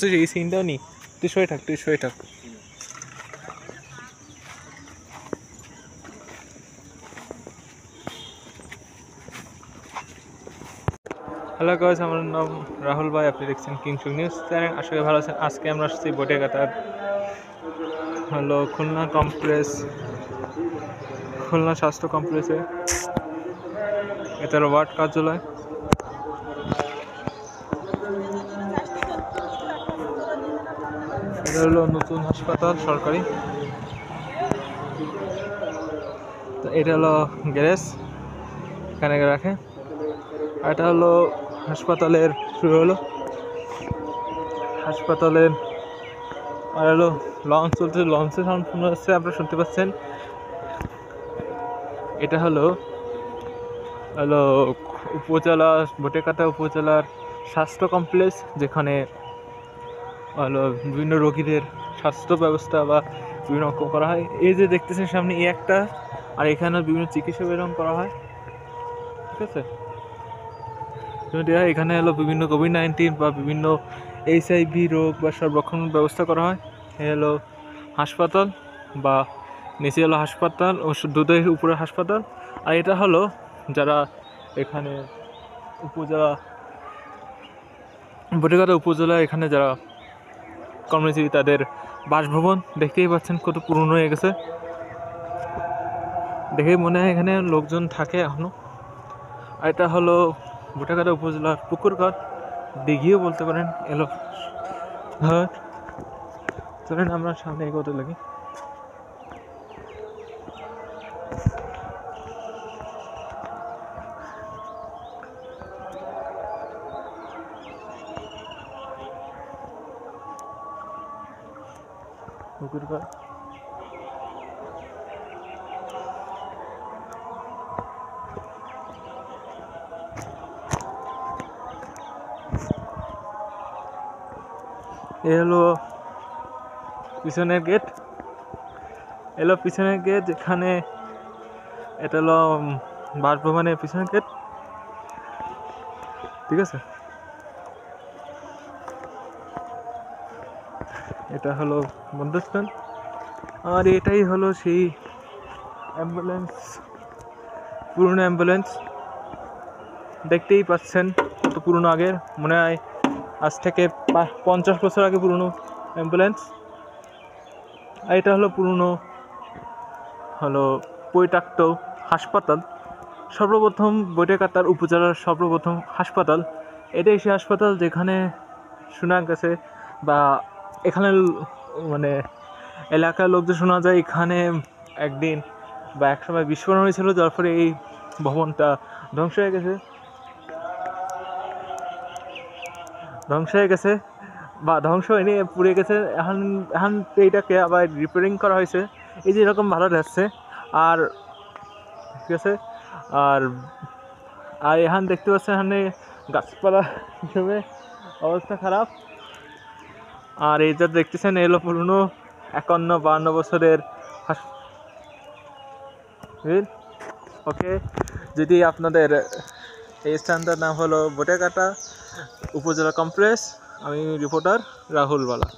বুঝছিস এই সিনটাও নি, তুই শুয়ে থাক। হ্যালো গাইস, আমার নাম রাহুল ভাই, আপনি দেখছেন কিংসুক নিউজ চ্যানেল। আশা করি ভালো আছেন। আজকে আমরা আসছি বটেকাটার হলো খুলনা স্বাস্থ্য কমপ্লেক্সে। এটা হলো ওয়ার্ড কার্যালয়। এটা হলো নতুন হাসপাতাল সরকারি। তো এটা হলো গ্যারেজ, এখানে রাখে। এটা হলো হাসপাতালের শুরু হলো হাসপাতালের আর হলো লঞ্চ চলছে, লঞ্চে সাউন্ড হচ্ছে, আপনারা শুনতে পাচ্ছেন। এটা হলো উপজেলা বটেকাটা উপজেলার স্বাস্থ্য কমপ্লেক্স, যেখানে হলো বিভিন্ন রোগীদের স্বাস্থ্য ব্যবস্থা বা বিভিন্ন রকম করা হয়। এই যে দেখতেছেন সামনে এই একটা, আর এখানে বিভিন্ন চিকিৎসা বিতরণ করা হয়, ঠিক আছে। এখানে হলো বিভিন্ন কোভিড-19 বা বিভিন্ন HIV রোগ বা সর্বক্ষণ ব্যবস্থা করা হয়। এ হলো হাসপাতাল, বা নিচে হলো হাসপাতাল ও দুধের উপরে হাসপাতাল। আর এটা হলো যারা এখানে বটেকাটা উপজেলা এখানে যারা কর্মজীবী তাদের বাসভবন। দেখতেই পাচ্ছেন কত পুরনো হয়ে গেছে, দেখেই মনে হয় এখানে লোকজন থাকে এখনো। আর এটা হলো বটেকাটা উপজেলার পুকুরঘাট, দিঘিও বলতে পারেন। এলো ঘাট, চলেন আমরা সামনে এগোতে লাগি। পুকুরঘাট, এ হলো পিছনের গেট। যেখানে এটা হলো বাসভবনের পিছনের গেট, ঠিক আছে। এটা হলো বন্ধুস্থান, আর এটাই হলো সেই অ্যাম্বুলেন্স, পুরনো অ্যাম্বুলেন্স। দেখতেই পাচ্ছেন কত পুরনো, আগের মনে হয় আজ থেকে 50 বছর আগে পুরনো অ্যাম্বুলেন্স। আর এটা হলো পুরনো পরিত্যক্ত হাসপাতাল, সর্বপ্রথম বটেকাটার উপজেলার সর্বপ্রথম হাসপাতাল। এটাই সেই হাসপাতাল যেখানে শোনা গেছে, বা এখানে মানে এলাকার লোকদের শোনা যায় এখানে একদিন বা একসময় বিস্ফোরণ হয়েছিল, যার ফলে এই ভবনটা ধ্বংস হয়ে গেছে বা ধ্বংস হয়নি, পুড়ে গেছে। এখন এইটাকে আবার রিপেয়ারিং করা হয়েছে, এই যে এরকম ভালো যাচ্ছে। আর ঠিক আছে, আর এখন দেখতে পাচ্ছেন এখানে গাছপালা হিসেবে অবস্থা খারাপ। আর এই যা দেখতেছেন এলো পুরনো 51-52 বছরের ওকে। যদি আপনাদের এই স্থানটার নাম হলো বটেকাটা উপজেলা কমপ্লেক্স। আমি রিপোর্টার রাহুল বালা।